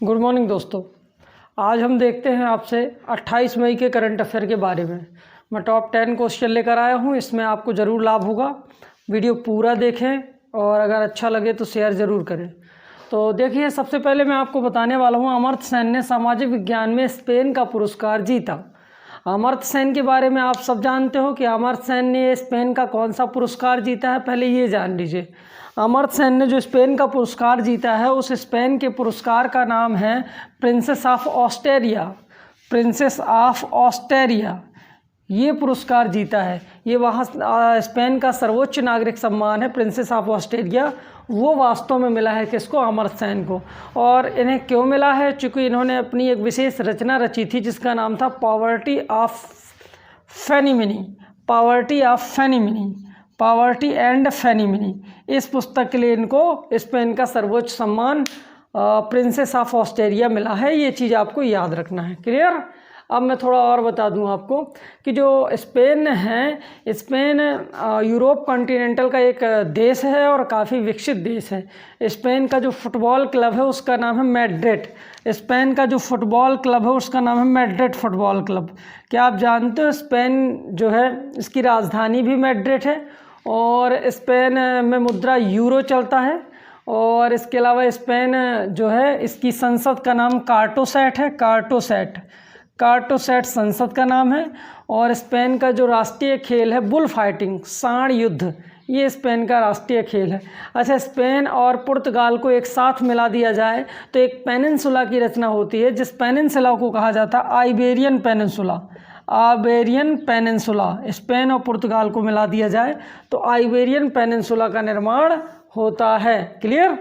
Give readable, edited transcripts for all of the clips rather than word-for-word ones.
Good morning दोस्तों। आज हम देखते हैं आपसे 28 मई के करंट अफेयर के बारे में। मैं टॉप 10 क्वेश्चन लेकर आया हूं, इसमें आपको ज़रूर लाभ होगा। वीडियो पूरा देखें और अगर अच्छा लगे तो शेयर ज़रूर करें। तो देखिए, सबसे पहले मैं आपको बताने वाला हूं, अमर्त्य सेन ने सामाजिक विज्ञान में स्पेन का पुरस्कार जीता। अमर्त्य सेन के बारे में आप सब जानते हो कि अमर्त्य सेन ने स्पेन का कौन सा पुरस्कार जीता है, पहले ये जान लीजिए। अमर्त्य सेन ने जो स्पेन का पुरस्कार जीता है, उस स्पेन के पुरस्कार का नाम है प्रिंसेस ऑफ ऑस्ट्रेरिया। प्रिंसेस ऑफ ऑस्ट्रेरिया ये पुरस्कार जीता है। ये वहाँ स्पेन का सर्वोच्च नागरिक सम्मान है, प्रिंसेस ऑफ ऑस्ट्रेरिया। वो वास्तव में मिला है किसको? अमर्त्य सेन को। और इन्हें क्यों मिला है? चूँकि इन्होंने अपनी एक विशेष रचना रची थी जिसका नाम था poverty of famines. Poverty of famines, poverty and famines. इस पुस्तक के लिए इनको स्पेन का सर्वोच्च सम्मान प्रिंसेस ऑफ ऑस्ट्रेरिया मिला है। ये चीज़ आपको याद रखना है। क्लियर? अब मैं थोड़ा और बता दूं आपको कि जो स्पेन है, स्पेन यूरोप कॉन्टिनेंटल का एक देश है और काफ़ी विकसित देश है। स्पेन का जो फुटबॉल क्लब है उसका नाम है मैड्रिड। स्पेन का जो फुटबॉल क्लब है उसका नाम है मैड्रिड फुटबॉल क्लब। क्या आप जानते हो स्पेन जो है इसकी राजधानी भी मैड्रिड है और स्पेन में मुद्रा यूरो चलता है। और इसके अलावा स्पेन जो है इसकी संसद का नाम कार्टोसैट है। कार्टोसैट संसद का नाम है। और स्पेन का जो राष्ट्रीय खेल है बुल फाइटिंग, सांड युद्ध, ये स्पेन का राष्ट्रीय खेल है। अच्छा, स्पेन और पुर्तगाल को एक साथ मिला दिया जाए तो एक पेनिनसुला की रचना होती है, जिस पेनिनसुला को कहा जाता है Iberian peninsula. Iberian peninsula, Spain और पुर्तगाल को मिला दिया जाए तो आइबेरियन पेनिनसुला का निर्माण होता है। क्लियर?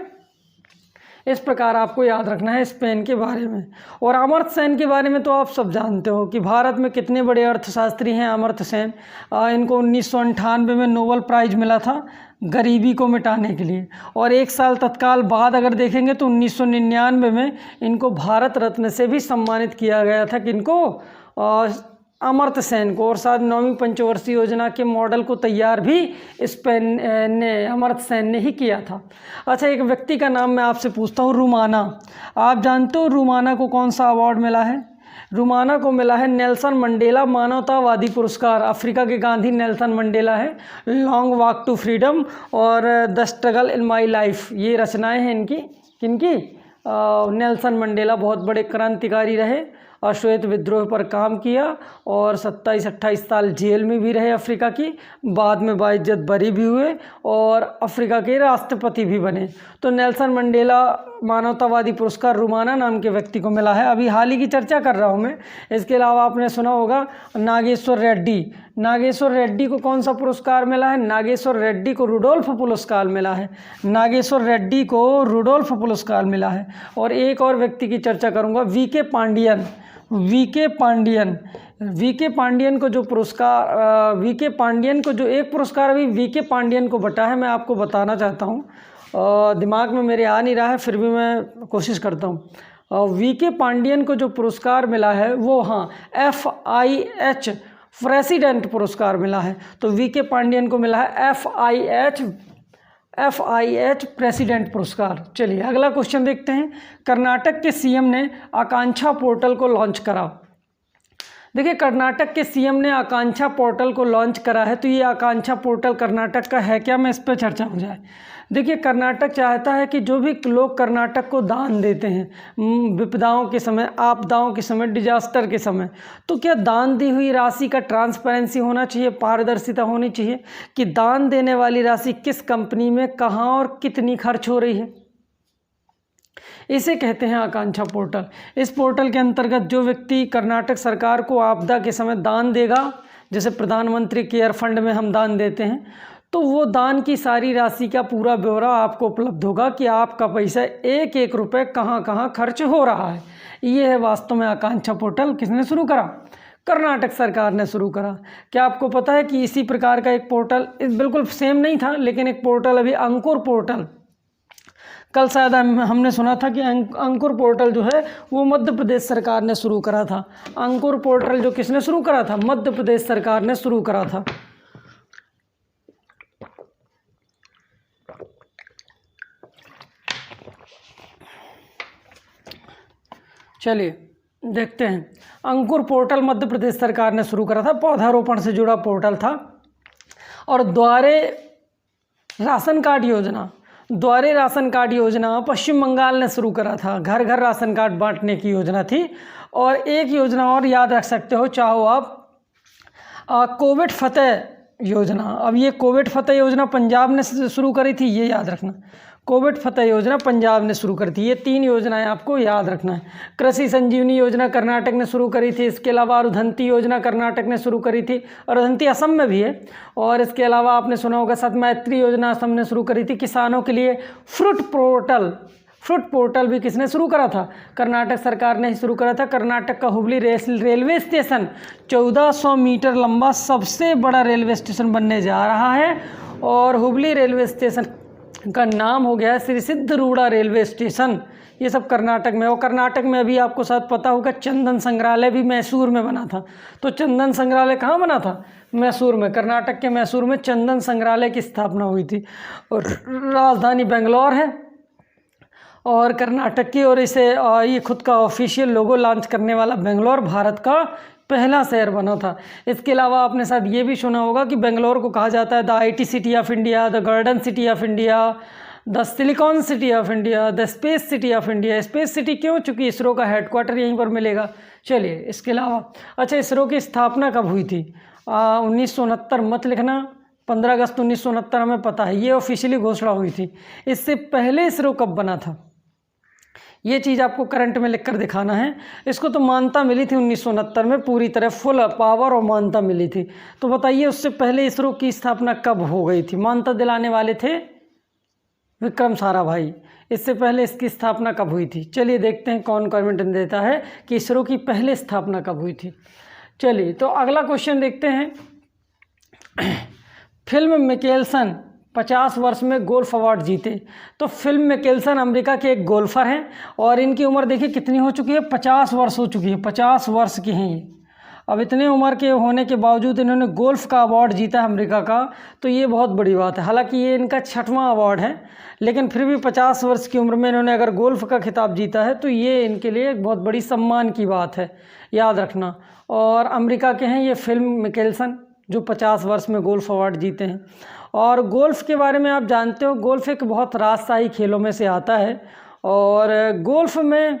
इस प्रकार आपको याद रखना है स्पेन के बारे में। और अमर्त्य सेन के बारे में तो आप सब जानते हो कि भारत में कितने बड़े अर्थशास्त्री हैं अमर्त्य सेन। इनको 1998 में नोबेल प्राइज़ मिला था गरीबी को मिटाने के लिए। और एक साल तत्काल बाद अगर देखेंगे तो 1999 में इनको भारत रत्न से भी सम्मानित किया गया था। किनको? अमर्त्य सेन को। और साथ 9वीं पंचवर्षीय योजना के मॉडल को तैयार भी स्पेन ने, अमर्त्य सेन ने ही किया था। अच्छा, एक व्यक्ति का नाम मैं आपसे पूछता हूँ, रुमाना। आप जानते हो रुमाना को कौन सा अवार्ड मिला है? रुमाना को मिला है नेल्सन मंडेला मानवतावादी पुरस्कार। अफ्रीका के गांधी नेल्सन मंडेला है। लॉन्ग वॉक टू फ्रीडम और the struggle in my life, ये रचनाएँ हैं इनकी। किनकी? नेल्सन मंडेला बहुत बड़े क्रांतिकारी रहे और श्वेत विद्रोह पर काम किया और 27-28 साल जेल में भी रहे अफ्रीका की। बाद में बाइज्जत बरी भी हुए और अफ्रीका के राष्ट्रपति भी बने। तो नेल्सन मंडेला मानवतावादी पुरस्कार रुमाना नाम के व्यक्ति को मिला है। अभी हाल ही की चर्चा कर रहा हूँ मैं। इसके अलावा आपने सुना होगा नागेश्वर रेड्डी। नागेश्वर रेड्डी को कौन सा पुरस्कार मिला है? नागेश्वर रेड्डी को रुडोल्फ पुरस्कार मिला है। नागेश्वर रेड्डी को रुडोल्फ पुरस्कार मिला है। और एक और व्यक्ति की चर्चा करूँगा, वीके पांडियन। वीके पांडियन को जो पुरस्कार, वीके पांडियन को जो एक पुरस्कार अभी वीके पांडियन को बटा है, मैं आपको बताना चाहता हूँ। दिमाग में मेरे आ नहीं रहा है, फिर भी मैं कोशिश करता हूँ। वीके पांडियन को जो पुरस्कार मिला है वो, हाँ, FIH प्रेसिडेंट पुरस्कार मिला है। तो वीके पांडियन को मिला है FIH प्रेसिडेंट पुरस्कार। चलिए अगला क्वेश्चन देखते हैं। कर्नाटक के सीएम ने आकांक्षा पोर्टल को लॉन्च करा। देखिए, कर्नाटक के सीएम ने आकांक्षा पोर्टल को लॉन्च करा है। तो ये आकांक्षा पोर्टल कर्नाटक का है क्या? मैं इस पर चर्चा हो जाए। देखिए, कर्नाटक चाहता है कि जो भी लोग कर्नाटक को दान देते हैं विपदाओं के समय, आपदाओं के समय, डिजास्टर के समय, तो क्या दान दी हुई राशि का ट्रांसपेरेंसी होना चाहिए, पारदर्शिता होनी चाहिए कि दान देने वाली राशि किस कंपनी में, कहाँ और कितनी खर्च हो रही है। इसे कहते हैं आकांक्षा पोर्टल। इस पोर्टल के अंतर्गत जो व्यक्ति कर्नाटक सरकार को आपदा के समय दान देगा, जैसे प्रधानमंत्री केयर फंड में हम दान देते हैं, तो वो दान की सारी राशि का पूरा ब्यौरा आपको उपलब्ध होगा कि आपका पैसा एक एक रुपये कहाँ कहाँ खर्च हो रहा है। ये है वास्तव में आकांक्षा पोर्टल। किसने शुरू करा? कर्नाटक सरकार ने शुरू करा। क्या आपको पता है कि इसी प्रकार का एक पोर्टल, बिल्कुल सेम नहीं था, लेकिन एक पोर्टल अभी अंकुर पोर्टल, कल शायद हमने सुना था कि अंकुर पोर्टल जो है वो मध्य प्रदेश सरकार ने शुरू करा था। अंकुर पोर्टल जो किसने शुरू करा था? मध्य प्रदेश सरकार ने शुरू करा था। चलिए देखते हैं। अंकुर पोर्टल मध्य प्रदेश सरकार ने शुरू करा था, पौधारोपण से जुड़ा पोर्टल था। और द्वारे राशन कार्ड योजना पश्चिम बंगाल ने शुरू करा था। घर घर राशन कार्ड बांटने की योजना थी। और एक योजना और याद रख सकते हो चाहो आप, कोविड फतेह योजना। अब ये कोविड फतेह योजना पंजाब ने शुरू करी थी, ये याद रखना। कोविड फतेह योजना पंजाब ने शुरू करी थी। ये 3 योजनाएं आपको याद रखना है। कृषि संजीवनी योजना कर्नाटक ने शुरू करी थी। इसके अलावा रुधंती योजना कर्नाटक ने शुरू करी थी, और रुधंती असम में भी है। और इसके अलावा आपने सुना होगा सतमैत्री योजना असम ने शुरू करी थी। किसानों के लिए फ्रूट पोर्टल भी किसने शुरू करा था? कर्नाटक सरकार ने ही शुरू करा था। कर्नाटक का हुबली रेलवे स्टेशन 1400 मीटर लंबा सबसे बड़ा रेलवे स्टेशन बनने जा रहा है। और हुबली रेलवे स्टेशन का नाम हो गया श्री सिद्धरूढ़ा रेलवे स्टेशन। ये सब कर्नाटक में। और कर्नाटक में अभी आपको शायद पता होगा चंदन संग्रहालय भी मैसूर में बना था। तो चंदन संग्रहालय कहाँ बना था? मैसूर में। कर्नाटक के मैसूर में चंदन संग्रहालय की स्थापना हुई थी। और राजधानी बेंगलोर है और कर्नाटक की। और इसे ये खुद का ऑफिशियल लोगो लॉन्च करने वाला बेंगलोर भारत का पहला शहर बना था। इसके अलावा आपने शायद ये भी सुना होगा कि बेंगलोर को कहा जाता है the IT city of India, the golden city of India, the silicon city of India, the space city of India. Space city क्यों? चूँकि इसरो का हेडक्वार्टर यहीं पर मिलेगा। चलिए इसके अलावा अच्छा, इसरो की स्थापना कब हुई थी? 1969 मत लिखना, 15 अगस्त 1969 हमें पता है, ये ऑफिशियली घोषणा हुई थी। इससे पहले इसरो कब बना था ये चीज़ आपको करंट में लिखकर दिखाना है। इसको तो मान्यता मिली थी 1969 में, पूरी तरह फुल पावर और मान्यता मिली थी। तो बताइए उससे पहले इसरो की स्थापना कब हो गई थी? मान्यता दिलाने वाले थे विक्रम साराभाई। इससे पहले इसकी स्थापना कब हुई थी? चलिए देखते हैं कौन कमेंट देता है कि इसरो की पहले स्थापना कब हुई थी। चलिए तो अगला क्वेश्चन देखते हैं। फिल्म मिकेल्सन 50 वर्ष में गोल्फ अवार्ड जीते। तो फिल्म मिकेल्सन अमेरिका के एक गोल्फर हैं और इनकी उम्र देखिए कितनी हो चुकी है? 50 वर्ष हो चुकी है। 50 वर्ष की हैं ये। अब इतने उम्र के होने के बावजूद इन्होंने गोल्फ का अवार्ड जीता है अमेरिका का, तो ये बहुत बड़ी बात है। हालांकि ये इनका 6वां अवार्ड है, लेकिन फिर भी 50 वर्ष की उम्र में इन्होंने अगर गोल्फ का खिताब जीता है तो ये इनके लिए एक बहुत बड़ी सम्मान की बात है, याद रखना। और अमेरिका के हैं ये फिल्म मिकेल्सन जो 50 वर्ष में गोल्फ अवार्ड जीते हैं। और गोल्फ़ के बारे में आप जानते हो, गोल्फ़ एक बहुत राजशाही खेलों में से आता है। और गोल्फ़ में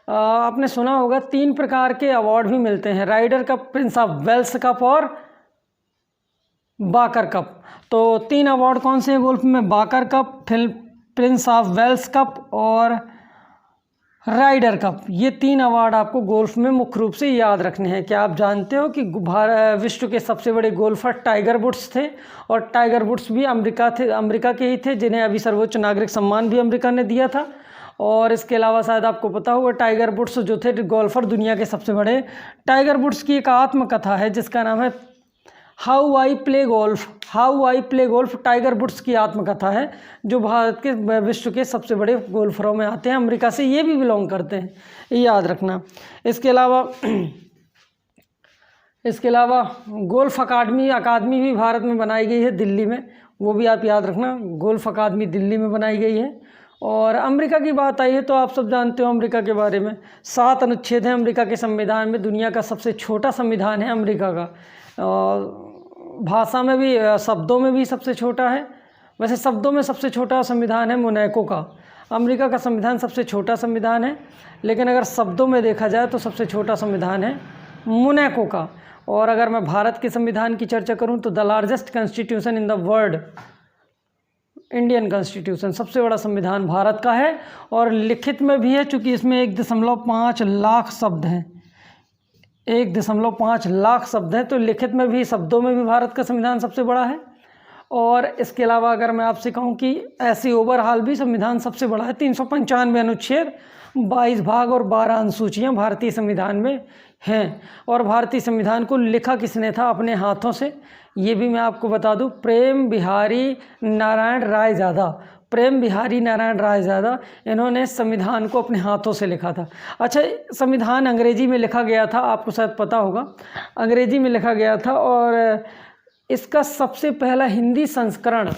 आपने सुना होगा 3 प्रकार के अवार्ड भी मिलते हैं, Ryder cup, prince of Wales cup और बाकर कप। तो 3 अवार्ड कौन से हैं गोल्फ़ में? बाकर कप, फिर प्रिंस ऑफ वेल्स कप और राइडर कप। ये 3 अवार्ड आपको गोल्फ में मुख्य रूप से याद रखने हैं। क्या आप जानते हो कि विश्व के सबसे बड़े गोल्फर टाइगर वुड्स थे? और टाइगर वुड्स भी अमेरिका के ही थे, जिन्हें अभी सर्वोच्च नागरिक सम्मान भी अमेरिका ने दिया था। और इसके अलावा शायद आपको पता होगा टाइगर वुड्स जो थे गोल्फर दुनिया के सबसे बड़े। टाइगर वुड्स की एक आत्मकथा है जिसका नाम है how I play golf. Tiger Woods की आत्मकथा है जो भारत के विश्व के सबसे बड़े गोल्फरों में आते हैं। अमेरिका से ये भी बिलोंग करते हैं, ये याद रखना। इसके अलावा गोल्फ अकादमी भी भारत में बनाई गई है, दिल्ली में, वो भी आप याद रखना। गोल्फ अकादमी दिल्ली में बनाई गई है। और अमेरिका की बात आई है तो आप सब जानते हो अमेरिका के बारे में। 7 अनुच्छेद हैं अमेरिका के संविधान में। दुनिया का सबसे छोटा संविधान है अमेरिका का। भाषा में भी, शब्दों में भी सबसे छोटा है। वैसे शब्दों में सबसे छोटा संविधान है मोनाको का। अमेरिका का संविधान सबसे छोटा संविधान है, लेकिन अगर शब्दों में देखा जाए तो सबसे छोटा संविधान है मोनाको का। और अगर मैं भारत के संविधान की चर्चा करूं तो the largest constitution in the world, Indian constitution, सबसे बड़ा संविधान भारत का है। और लिखित में भी है, चूँकि इसमें 1.5 लाख शब्द हैं। 1.5 लाख शब्द हैं, तो लिखित में भी, शब्दों में भी भारत का संविधान सबसे बड़ा है। और इसके अलावा अगर मैं आपसे कहूं कि ऐसे ओवरऑल भी संविधान सबसे बड़ा है। 395 अनुच्छेद, 22 भाग और 12 अनुसूचियाँ भारतीय संविधान में हैं। और भारतीय संविधान को लिखा किसने था अपने हाथों से? ये भी मैं आपको बता दूं, प्रेम बिहारी नारायण राय ज़्यादा, इन्होंने संविधान को अपने हाथों से लिखा था। अच्छा, संविधान अंग्रेजी में लिखा गया था, आपको शायद पता होगा, अंग्रेजी में लिखा गया था। और इसका सबसे पहला हिंदी संस्करण,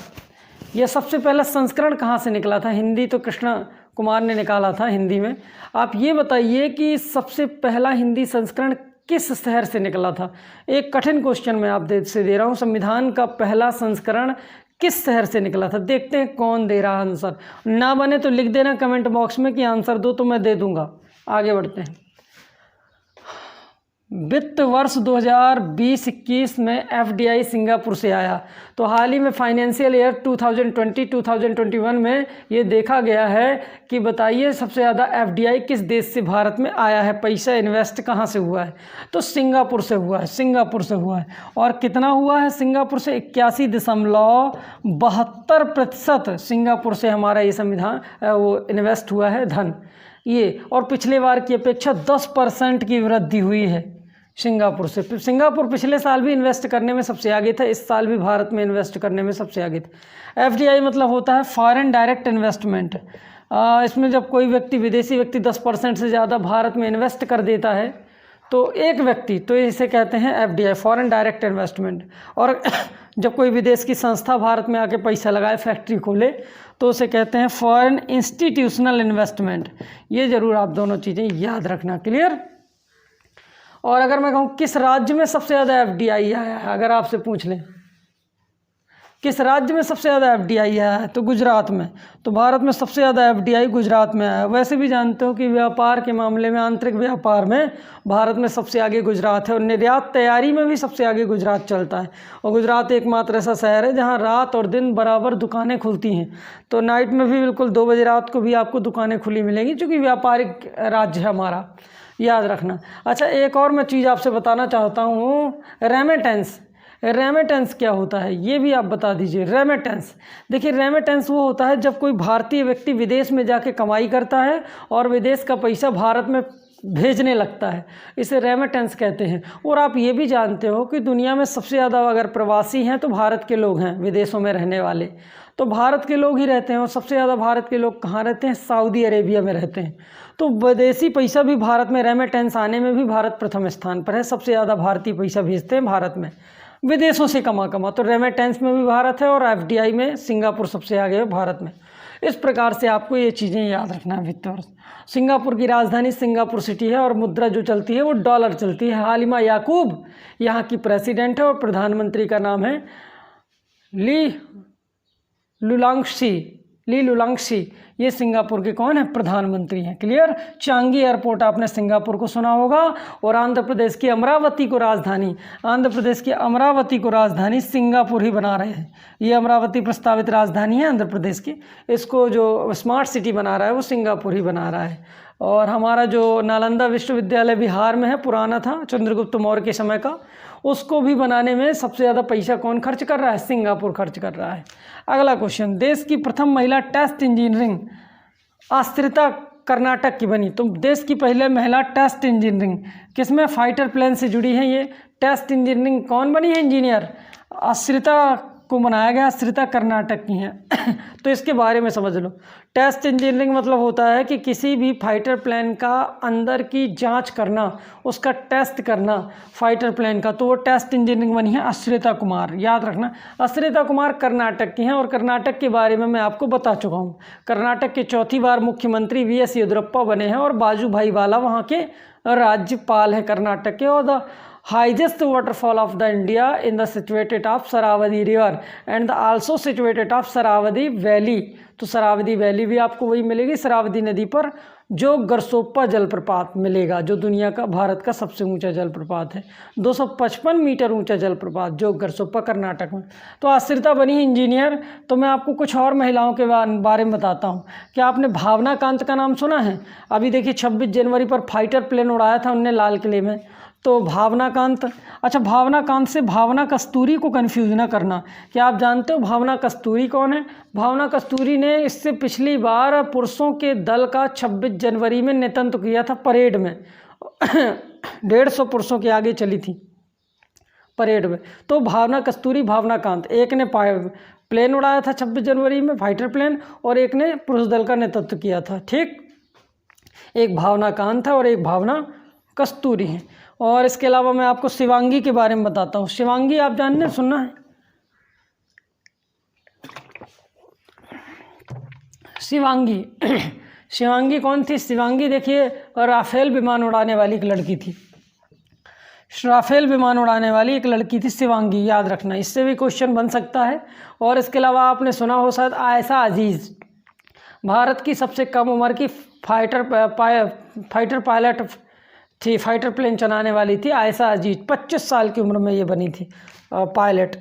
यह सबसे पहला संस्करण कहाँ से निकला था? हिंदी तो कृष्ण कुमार ने निकाला था हिंदी में। आप ये बताइए कि सबसे पहला हिंदी संस्करण किस शहर से निकला था। एक कठिन क्वेश्चन मैं आप से दे रहा हूँ, संविधान का पहला संस्करण किस शहर से निकला था। देखते हैं कौन दे रहा आंसर। ना बने तो लिख देना कमेंट बॉक्स में कि आंसर दो, तो मैं दे दूंगा। आगे बढ़ते हैं। वित्त वर्ष 2020-21 में एफडीआई सिंगापुर से आया। तो हाल ही में फाइनेंशियल ईयर 2020-2021 में ये देखा गया है कि बताइए सबसे ज़्यादा एफडीआई किस देश से भारत में आया है, पैसा इन्वेस्ट कहाँ से हुआ है। तो सिंगापुर से हुआ है, सिंगापुर से हुआ है। और कितना हुआ है सिंगापुर से? 81.72% सिंगापुर से हमारा ये संविधान वो इन्वेस्ट हुआ है धन ये। और पिछले बार की अपेक्षा 10% की वृद्धि हुई है सिंगापुर से। सिंगापुर पिछले साल भी इन्वेस्ट करने में सबसे आगे था, इस साल भी भारत में इन्वेस्ट करने में सबसे आगे था। एफडीआई मतलब होता है फॉरेन डायरेक्ट इन्वेस्टमेंट। इसमें जब कोई व्यक्ति, विदेशी व्यक्ति 10% से ज़्यादा भारत में इन्वेस्ट कर देता है तो एक व्यक्ति, तो इसे कहते हैं एफडीआई, फॉरेन डायरेक्ट इन्वेस्टमेंट। और जब कोई विदेश की संस्था भारत में आके पैसा लगाए, फैक्ट्री खोले, तो उसे कहते हैं फॉरेन इंस्टीट्यूशनल इन्वेस्टमेंट। ये ज़रूर आप दोनों चीज़ें याद रखना। क्लियर। और अगर मैं कहूँ किस राज्य में सबसे ज़्यादा एफडीआई आया है, अगर आपसे पूछ लें किस राज्य में सबसे ज़्यादा एफडीआई आया है, तो गुजरात में। तो भारत में सबसे ज़्यादा एफडीआई गुजरात में आया है। वैसे भी जानते हो कि व्यापार के मामले में, आंतरिक व्यापार में भारत में सबसे आगे गुजरात है। और निर्यात तैयारी में भी सबसे आगे गुजरात चलता है। और गुजरात एकमात्र ऐसा शहर है जहाँ रात और दिन बराबर दुकानें खुलती हैं। तो नाइट में भी बिल्कुल 2 बजे रात को भी आपको दुकानें खुली मिलेंगी, चूँकि व्यापारिक राज्य है हमारा, याद रखना। अच्छा, एक और मैं चीज़ आपसे बताना चाहता हूँ, रेमिटेंस। रेमिटेंस क्या होता है ये भी आप बता दीजिए। रेमिटेंस, देखिए रेमिटेंस वो होता है जब कोई भारतीय व्यक्ति विदेश में जाके कमाई करता है और विदेश का पैसा भारत में भेजने लगता है, इसे रेमिटेंस कहते हैं। और आप ये भी जानते हो कि दुनिया में सबसे ज़्यादा अगर प्रवासी हैं तो भारत के लोग हैं, विदेशों में रहने वाले तो भारत के लोग ही रहते हैं। और सबसे ज़्यादा भारत के लोग कहाँ रहते हैं? सऊदी अरेबिया में रहते हैं। तो विदेशी पैसा भी भारत में, रेमिटेंस आने में भी भारत प्रथम स्थान पर है। सबसे ज़्यादा भारतीय पैसा भेजते हैं भारत में, विदेशों से कमा। तो रेमिटेंस में भी भारत है और एफडीआई में सिंगापुर सबसे आगे है भारत में। इस प्रकार से आपको ये चीज़ें याद रखना है। वित्त वर्ष सिंगापुर की राजधानी सिंगापुर सिटी है और मुद्रा जो चलती है वो डॉलर चलती है। हालिमा याकूब यहाँ की प्रेसिडेंट है और प्रधानमंत्री का नाम है ली लुलांगशी। ये सिंगापुर के कौन है? प्रधानमंत्री हैं। क्लियर। चांगी एयरपोर्ट आपने सिंगापुर को सुना होगा। और आंध्र प्रदेश की अमरावती को राजधानी सिंगापुर ही बना रहे हैं। ये अमरावती प्रस्तावित राजधानी है आंध्र प्रदेश की, इसको जो स्मार्ट सिटी बना रहा है वो सिंगापुर ही बना रहा है। और हमारा जो नालंदा विश्वविद्यालय बिहार में है, पुराना था, चंद्रगुप्त मौर्य के समय का, उसको भी बनाने में सबसे ज़्यादा पैसा कौन खर्च कर रहा है? सिंगापुर खर्च कर रहा है। अगला क्वेश्चन, देश की प्रथम महिला टेस्ट इंजीनियरिंग आश्रिता कर्नाटक की बनी। तो देश की पहले महिला टेस्ट इंजीनियरिंग किसमें? फाइटर प्लेन से जुड़ी है। ये टेस्ट इंजीनियरिंग कौन बनी है? इंजीनियर आश्रिता को बनाया गया। आश्रिता कर्नाटक की हैं। तो इसके बारे में समझ लो। टेस्ट इंजीनियरिंग मतलब होता है कि किसी भी फाइटर प्लेन का अंदर की जांच करना, उसका टेस्ट करना फाइटर प्लेन का। तो वो टेस्ट इंजीनियरिंग बनी है आश्रिता कुमार, याद रखना। आश्रिता कुमार कर्नाटक की हैं और कर्नाटक के बारे में मैं आपको बता चुका हूँ। कर्नाटक के चौथी बार मुख्यमंत्री वीएस येदियुरप्पा बने हैं और बाजूभाई वाला वहाँ के राज्यपाल हैं कर्नाटक के। और the highest waterfall of the India in the situated of Saravati river and the also situated of Saravati valley। तो सरावती वैली भी आपको वही मिलेगी सरावती नदी पर, जो गरसोप्पा जलप्रपात मिलेगा, जो दुनिया का, भारत का सबसे ऊंचा जलप्रपात है। 255 मीटर ऊंचा जलप्रपात जो गरसोप्पा कर्नाटक में। तो आश्रिता बनी इंजीनियर। तो मैं आपको कुछ और महिलाओं के बारे में बताता हूँ। क्या आपने भावना कांत का नाम सुना है? अभी देखिए 26 जनवरी पर फाइटर प्लेन उड़ाया था उनने लाल किले में। तो भावना कांत, अच्छा भावना कांत से भावना कस्तूरी को कंफ्यूज ना करना। क्या आप जानते हो भावना कस्तूरी कौन है? भावना कस्तूरी ने इससे पिछली बार पुरुषों के दल का 26 जनवरी में नेतृत्व किया था परेड में। 150 पुरुषों के आगे चली थी परेड में। तो भावना कस्तूरी, भावना कांत, एक ने प्लेन उड़ाया था 26 जनवरी में, फाइटर प्लेन, और एक ने पुरुष दल का नेतृत्व किया था। ठीक, एक भावना कांत है और एक भावना कस्तूरी है। और इसके अलावा मैं आपको शिवांगी के बारे में बताता हूँ। शिवांगी आप जानने सुनना है? शिवांगी शिवांगी कौन थी? शिवांगी देखिए राफेल विमान उड़ाने वाली एक लड़की थी। राफेल विमान उड़ाने वाली एक लड़की थी शिवांगी, याद रखना, इससे भी क्वेश्चन बन सकता है। और इसके अलावा आपने सुना हो शायद आयशा अजीज़, भारत की सबसे कम उम्र की फाइटर पायलट थी, फाइटर प्लेन चलाने वाली थी आयशा अजीज़, 25 साल की उम्र में ये बनी थी पायलट।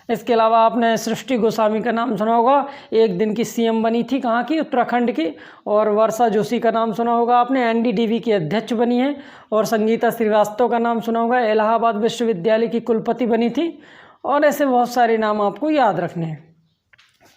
इसके अलावा आपने सृष्टि गोस्वामी का नाम सुना होगा, एक दिन की सीएम बनी थी, कहाँ की? उत्तराखंड की। और वर्षा जोशी का नाम सुना होगा आपने, एनडीडीबी की अध्यक्ष बनी है। और संगीता श्रीवास्तव का नाम सुना होगा, इलाहाबाद विश्वविद्यालय की कुलपति बनी थी। और ऐसे बहुत सारे नाम आपको याद रखने हैं।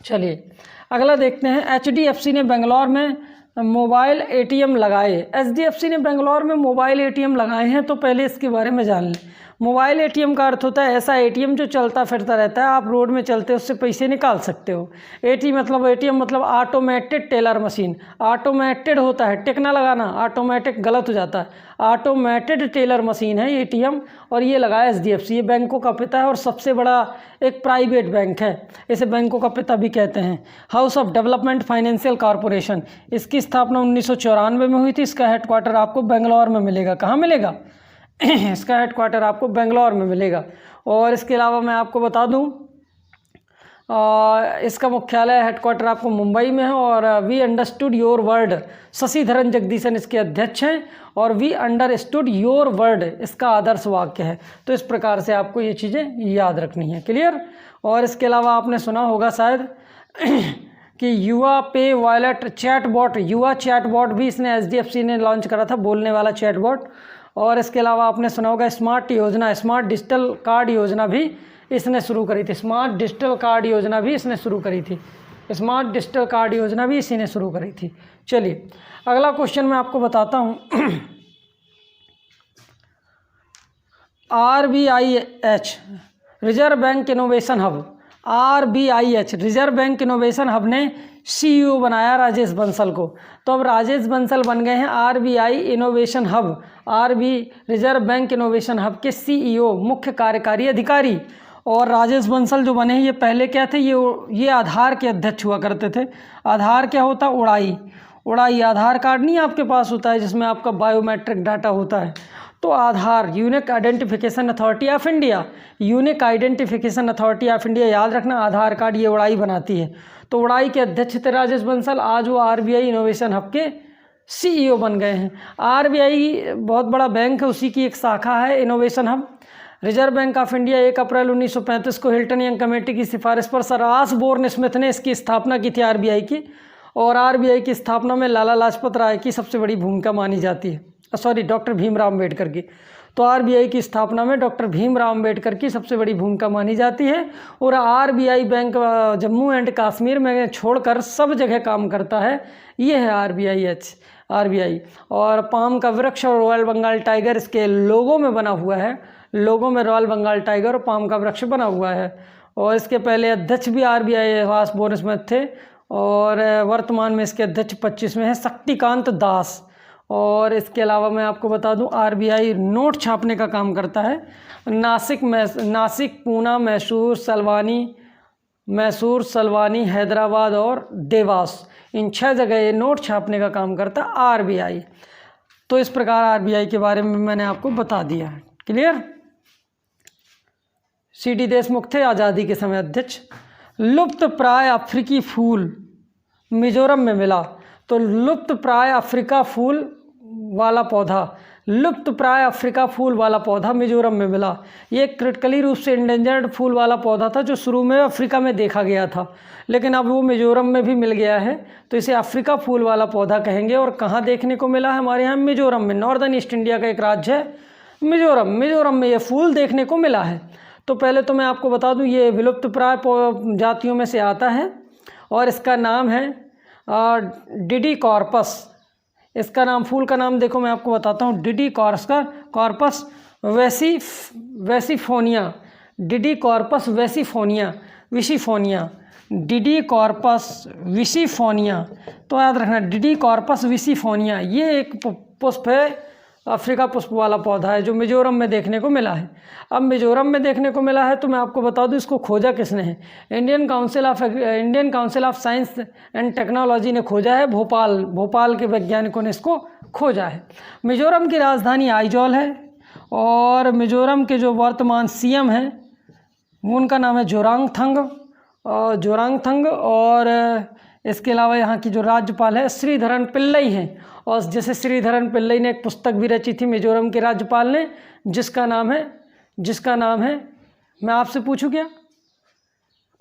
चलिए अगला देखते हैं। एचडीएफसी ने बेंगलोर में मोबाइल एटीएम लगाए। एचडीएफसी ने बेंगलोर में मोबाइल एटीएम लगाए हैं, तो पहले इसके बारे में जान लें। मोबाइल एटीएम का अर्थ होता है ऐसा एटीएम जो चलता फिरता रहता है, आप रोड में चलते उससे पैसे निकाल सकते हो। एटीएम मतलब ऑटोमेटेड टेलर मशीन। ऑटोमेटेड होता है, टिक ना लगाना, ऑटोमेटिक गलत हो जाता है। ऑटोमेटेड टेलर मशीन है एटीएम, और ये लगा है एचडीएफसी। ये बैंकों का पिता है और सबसे बड़ा एक प्राइवेट बैंक है, इसे बैंकों का पिता भी कहते हैं। House of development financial corporation, इसकी स्थापना 1994 में हुई थी। इसका हेडक्वार्टर आपको बेंगलोर में मिलेगा। कहाँ मिलेगा? इसका हेडक्वार्टर आपको बेंगलोर में मिलेगा। और इसके अलावा मैं आपको बता दूं, इसका मुख्यालय हेडक्वार्टर आपको मुंबई में है। और we understood your word, Shashidharan Jagadeesan इसके अध्यक्ष हैं। और वी अंडरस्टूड योर वर्ड इसका आदर्श वाक्य है। तो इस प्रकार से आपको ये चीज़ें याद रखनी है। क्लियर? और इसके अलावा आपने सुना होगा शायद कि युवा पे वॉलेट चैटबॉट, युवा चैटबॉट भी इसने एचडीएफसी ने लॉन्च करा था, बोलने वाला चैटबॉट। और इसके अलावा आपने सुना होगा स्मार्ट योजना, स्मार्ट डिजिटल कार्ड योजना भी इसने शुरू करी थी। स्मार्ट डिजिटल कार्ड योजना भी इसने शुरू करी थी। स्मार्ट डिजिटल कार्ड योजना भी इसी ने शुरू करी थी। चलिए अगला क्वेश्चन मैं आपको बताता हूँ। RBIH reserve bank innovation hub, RBIH reserve bank innovation hub ने CEO बनाया राजेश बंसल को। तो अब राजेश बंसल बन गए हैं RBI innovation hub, reserve bank innovation hub के CEO, मुख्य कार्यकारी अधिकारी। और राजेश बंसल जो बने हैं ये पहले क्या थे? ये आधार के अध्यक्ष हुआ करते थे। आधार क्या होता है? उड़ाई आधार कार्ड नहीं आपके पास होता है जिसमें आपका बायोमेट्रिक डाटा होता है, तो Aadhaar unique identification authority of India, unique identification authority of India, याद रखना। आधार कार्ड ये उड़ाई बनाती है। तो उड़ाई के अध्यक्ष थे राजेश बंसल, आज वो RBI इनोवेशन हब के CEO बन गए हैं। RBI बहुत बड़ा बैंक है, उसी की एक शाखा है innovation hub. Reserve bank of India 1 अप्रैल 1935 को हिल्टन यंग कमेटी की सिफारिश पर सर ऑसबोर्न स्मिथ ने इसकी स्थापना की थी RBI की। और RBI की स्थापना में लाला लाजपत राय की सबसे बड़ी भूमिका मानी जाती है, डॉक्टर भीमराव अम्बेडकर की। तो RBI की स्थापना में डॉक्टर भीमराव अम्बेडकर की सबसे बड़ी भूमिका मानी जाती है। और RBI bank Jammu and Kashmir में छोड़कर सब जगह काम करता है। ये है RBI। और पाम का वृक्ष और रॉयल बंगाल टाइगर इसके लोगों में बना हुआ है। लोगों में रॉयल बंगाल टाइगर और पाम का वृक्ष बना हुआ है। और इसके पहले अध्यक्ष भी RBI ऑसबोर्न स्मिथ थे। और वर्तमान में इसके अध्यक्ष 25 में है शक्तिकांत दास। और इसके अलावा मैं आपको बता दूं RBI नोट छापने का काम करता है। नासिक, पूना, मैसूर, सलवानी, हैदराबाद और देवास, इन 6 जगह ये नोट छापने का काम करता है RBI। तो इस प्रकार RBI के बारे में मैंने आपको बता दिया है। क्लियर? CD देशमुख थे आज़ादी के समय अध्यक्ष। लुप्त प्राय अफ्रीकी फूल मिजोरम में मिला। तो लुप्त प्राय अफ्रीका फूल वाला पौधा मिजोरम में मिला। ये क्रिटिकली रूप से इंडेंजर्ड फूल वाला पौधा था जो शुरू में अफ्रीका में देखा गया था, लेकिन अब वो मिजोरम में भी मिल गया है। तो इसे अफ्रीका फूल वाला पौधा कहेंगे। और कहाँ देखने को मिला है? हमारे यहाँ मिजोरम में, नॉर्दर्न ईस्ट इंडिया का एक राज्य है मिजोरम में ये फूल देखने को मिला है। तो पहले तो मैं आपको बता दूं ये विलुप्त प्राय जातियों में से आता है और इसका नाम है डिडी कॉर्पस। इसका नाम, फूल का नाम देखो मैं आपको बताता हूँ, डिडी कॉर्पस वेसिफोनिया, डिडी कॉर्पस विसिफोनिया। तो याद रखना डिडी कॉर्पस विसिफोनिया, ये एक पुष्प है अफ्रीका पुष्प वाला पौधा है जो मिजोरम में देखने को मिला है। अब मिजोरम में देखने को मिला है तो मैं आपको बता दूं इसको खोजा किसने है। Indian council of science and technology ने खोजा है। भोपाल के वैज्ञानिकों ने इसको खोजा है। मिजोरम की राजधानी आइजॉल है और मिजोरम के जो वर्तमान सीएम हैं उनका नाम है जोरांगथंग और इसके अलावा यहाँ की जो राज्यपाल है श्रीधरन पिल्लई हैं। और जैसे श्रीधरन पिल्लई ने एक पुस्तक भी रची थी मिजोरम के राज्यपाल ने, जिसका नाम है मैं आपसे पूछूं क्या,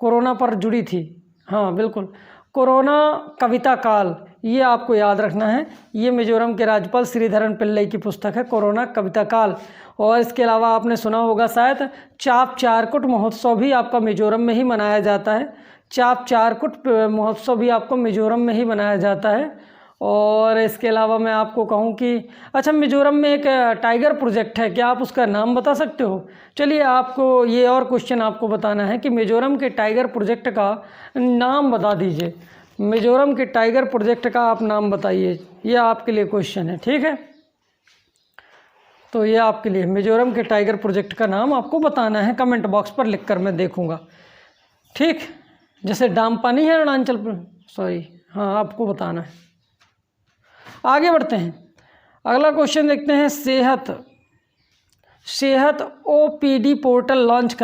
कोरोना पर जुड़ी थी। हाँ बिल्कुल, कोरोना कविता काल, ये आपको याद रखना है। ये मिजोरम के राज्यपाल श्रीधरन पिल्लई की पुस्तक है कोरोना कविता काल। और इसके अलावा आपने सुना होगा शायद चाप चारकुट महोत्सव भी आपका मिजोरम में ही मनाया जाता है। चाप चारकुट महोत्सव भी आपको मिजोरम में ही मनाया जाता है। और इसके अलावा मैं आपको कहूँ कि अच्छा, मिजोरम में एक टाइगर प्रोजेक्ट है, क्या आप उसका नाम बता सकते हो? चलिए आपको ये और क्वेश्चन आपको बताना है कि मिजोरम के टाइगर प्रोजेक्ट का नाम बता दीजिए। मिजोरम के टाइगर प्रोजेक्ट का आप नाम बताइए, ये आपके लिए क्वेश्चन है, ठीक है। तो ये आपके लिए मिजोरम के टाइगर प्रोजेक्ट का नाम आपको बताना है, कमेंट बॉक्स पर लिखकर मैं देखूँगा, ठीक। जैसे डामपानी है अरुणाचल, हाँ आपको बताना है। आगे बढ़ते हैं, अगला क्वेश्चन देखते हैं। सेहत ओपीडी पोर्टल लॉन्च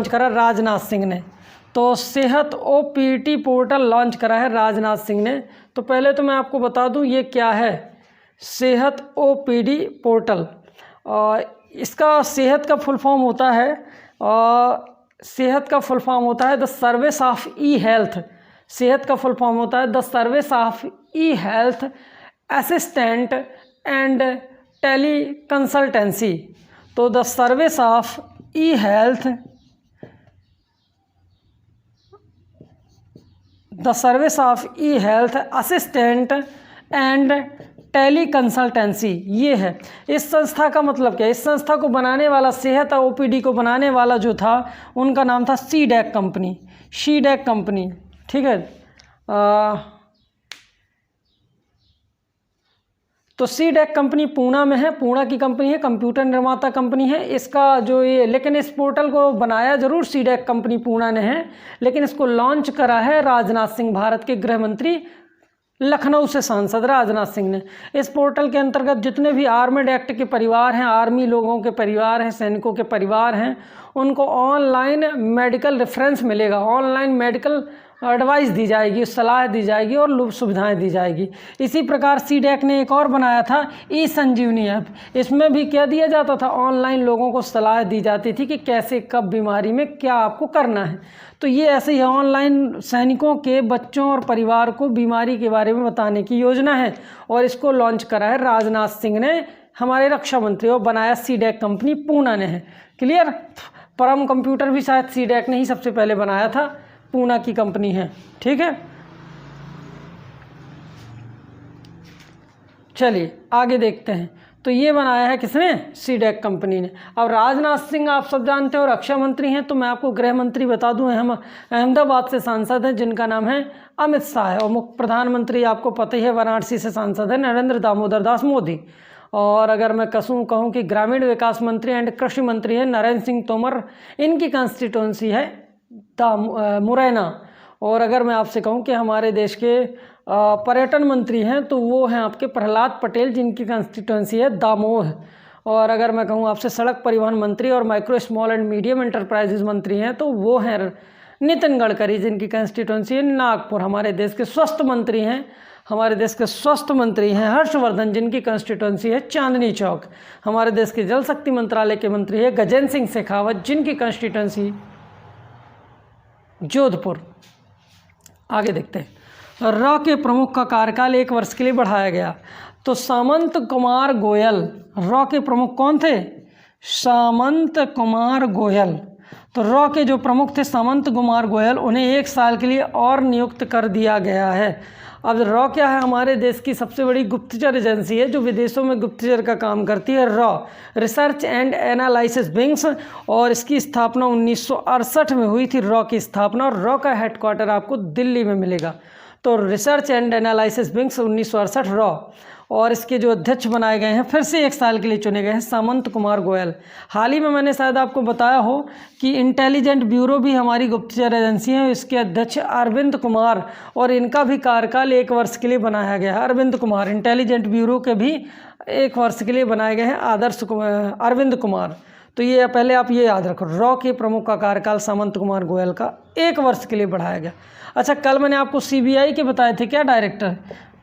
करा राजनाथ सिंह ने। तो सेहत ओपीडी पोर्टल लॉन्च करा है राजनाथ सिंह ने। तो पहले तो मैं आपको बता दूं ये क्या है सेहत ओपीडी पोर्टल। इसका सेहत का फुल फॉर्म होता है the service of e health. सेहत का फुल फॉर्म होता है the service of e health assistant and teleconsultancy. तो the service of e health assistant and teleconsultancy, ये है इस संस्था का मतलब क्या है। इस संस्था को बनाने वाला, सेहत ओपीडी को बनाने वाला जो था उनका नाम था शीडैक कंपनी, ठीक है। तो शीडैक कंपनी पूना में है, पूना की कंपनी है, कंप्यूटर निर्माता कंपनी है। इसका जो ये, लेकिन इस पोर्टल को बनाया जरूर शीडैक कंपनी पूना ने है, लेकिन इसको लॉन्च करा है राजनाथ सिंह, भारत के गृह मंत्री, लखनऊ से सांसद राजनाथ सिंह ने। इस पोर्टल के अंतर्गत जितने भी आर्मड एक्ट के परिवार हैं, आर्मी लोगों के परिवार हैं, सैनिकों के परिवार हैं, उनको ऑनलाइन मेडिकल रेफरेंस मिलेगा, ऑनलाइन मेडिकल एडवाइस दी जाएगी, सलाह दी जाएगी और सुविधाएं दी जाएगी। इसी प्रकार शीडैक ने एक और बनाया था ई संजीवनी ऐप। इसमें भी क्या दिया जाता था, ऑनलाइन लोगों को सलाह दी जाती थी कि कैसे कब बीमारी में क्या आपको करना है। तो ये ऐसे ही ऑनलाइन सैनिकों के बच्चों और परिवार को बीमारी के बारे में बताने की योजना है और इसको लॉन्च करा है राजनाथ सिंह ने, हमारे रक्षा मंत्री, और बनाया शीडैक कंपनी पूना ने है। क्लियर। परम कंप्यूटर भी शायद शीडैक ने ही सबसे पहले बनाया था, पूना की कंपनी है, ठीक है। चलिए आगे देखते हैं। तो ये बनाया है किसने, शीडैक कंपनी ने। अब राजनाथ सिंह आप सब जानते हो रक्षा मंत्री हैं, तो मैं आपको गृह मंत्री बता दूं, अहमदाबाद से सांसद हैं जिनका नाम है अमित शाह है। और मुख्य प्रधानमंत्री आपको पता ही है वाराणसी से सांसद है नरेंद्र दामोदर दास मोदी। और अगर मैं कहूँ कि ग्रामीण विकास मंत्री एंड कृषि मंत्री है नरेंद्र सिंह तोमर, इनकी कंस्टिट्यूंसी है मुरैना। और अगर मैं आपसे कहूं कि हमारे देश के पर्यटन मंत्री हैं तो वो हैं आपके प्रहलाद पटेल, जिनकी कंस्टिट्यूंसी है दामोह। और अगर मैं कहूं आपसे सड़क परिवहन मंत्री और micro small and medium enterprises मंत्री हैं तो वो हैं नितिन गडकरी, जिनकी कंस्टिट्यूंसी है नागपुर। हमारे देश के स्वास्थ्य मंत्री हैं हर्षवर्धन, जिनकी कंस्टिट्यूंसी है चांदनी चौक। हमारे देश के जल शक्ति मंत्रालय के मंत्री है गजेंद्र सिंह शेखावत, जिनकी कंस्टिट्यूंसी जोधपुर। आगे देखते हैं। रॉ के प्रमुख का कार्यकाल 1 वर्ष के लिए बढ़ाया गया। तो सामंत कुमार गोयल, रॉ के प्रमुख कौन थे, सामंत कुमार गोयल। तो रॉ के जो प्रमुख थे सामंत कुमार गोयल, उन्हें 1 साल के लिए और नियुक्त कर दिया गया है। अब रॉ क्या है, हमारे देश की सबसे बड़ी गुप्तचर एजेंसी है जो विदेशों में गुप्तचर का काम करती है, raw research and analysis wings. और इसकी स्थापना 1968 में हुई थी, रॉ की स्थापना। और रॉ का हेडक्वार्टर आपको दिल्ली में मिलेगा। तो research and analysis wings 1968 raw, और इसके जो अध्यक्ष बनाए गए हैं फिर से 1 साल के लिए चुने गए हैं सामंत कुमार गोयल। हाल ही में मैंने शायद आपको बताया हो कि इंटेलिजेंट ब्यूरो भी हमारी गुप्तचर एजेंसी है, इसके अध्यक्ष अरविंद कुमार, और इनका भी कार्यकाल 1 वर्ष के लिए बनाया गया है। अरविंद कुमार इंटेलिजेंट ब्यूरो के भी 1 वर्ष के लिए बनाए गए हैं अरविंद कुमार। तो ये पहले आप ये याद रखो, रॉ के प्रमुख का कार्यकाल सामंत कुमार गोयल का 1 वर्ष के लिए बढ़ाया गया। अच्छा, कल मैंने आपको सीबीआई के बताए थे क्या डायरेक्टर,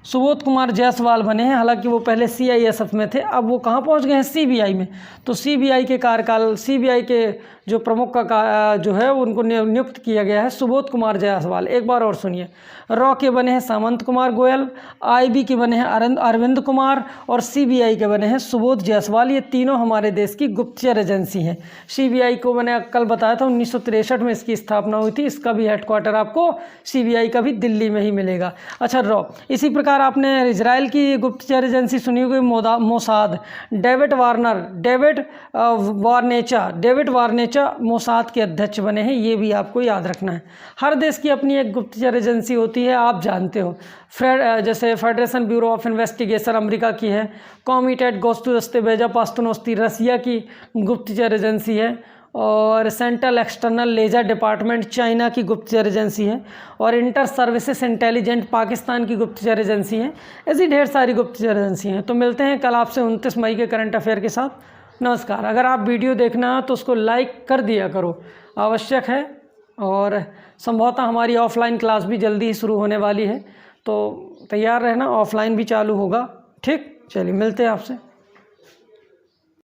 सुबोध कुमार जायसवाल बने हैं। हालांकि वो पहले सीआईएसएफ में थे, अब वो कहाँ पहुँच गए हैं, सीबीआई में। तो सीबीआई के कार्यकाल, सीबीआई के जो प्रमुख का जो है उनको नियुक्त किया गया है सुबोध कुमार जायसवाल। एक बार और सुनिए, रॉ के बने हैं सामंत कुमार गोयल, आईबी के बने हैं अरविंद कुमार, और सीबीआई के बने हैं सुबोध जायसवाल। ये तीनों हमारे देश की गुप्तचर एजेंसी हैं। सीबीआई को मैंने कल बताया था 1963 में इसकी स्थापना हुई थी। इसका भी हेडक्वार्टर आपको सीबीआई का भी दिल्ली में ही मिलेगा। अच्छा, रॉ। इसी प्रकार आपने इजराइल की गुप्तचर एजेंसी सुनी होगी मोसाद, डेविड वार्नेचा मोसाद के अध्यक्ष बने हैं। ये भी आपको याद रखना है। हर देश की अपनी एक गुप्तचर एजेंसी होती है, आप जानते हो। जैसे federation bureau of investigation America की है, कॉमिटेट गोस्तुदस्ते बेजा पास्तुनोस्ती रसिया की गुप्तचर एजेंसी है, और central external liaison department China की गुप्तचर एजेंसी है, और इंटर सर्विसेज इंटेलिजेंट पाकिस्तान की गुप्तचर एजेंसी है। ऐसी ढेर सारी गुप्तचर एजेंसी हैं। तो मिलते हैं कल आपसे 29 मई के करंट अफेयर के साथ। नमस्कार। अगर आप वीडियो देखना है तो उसको लाइक कर दिया करो, आवश्यक है। और संभवतः हमारी ऑफलाइन क्लास भी जल्दी ही शुरू होने वाली है, तो तैयार रहना, ऑफलाइन भी चालू होगा। ठीक, चलिए मिलते हैं आपसे।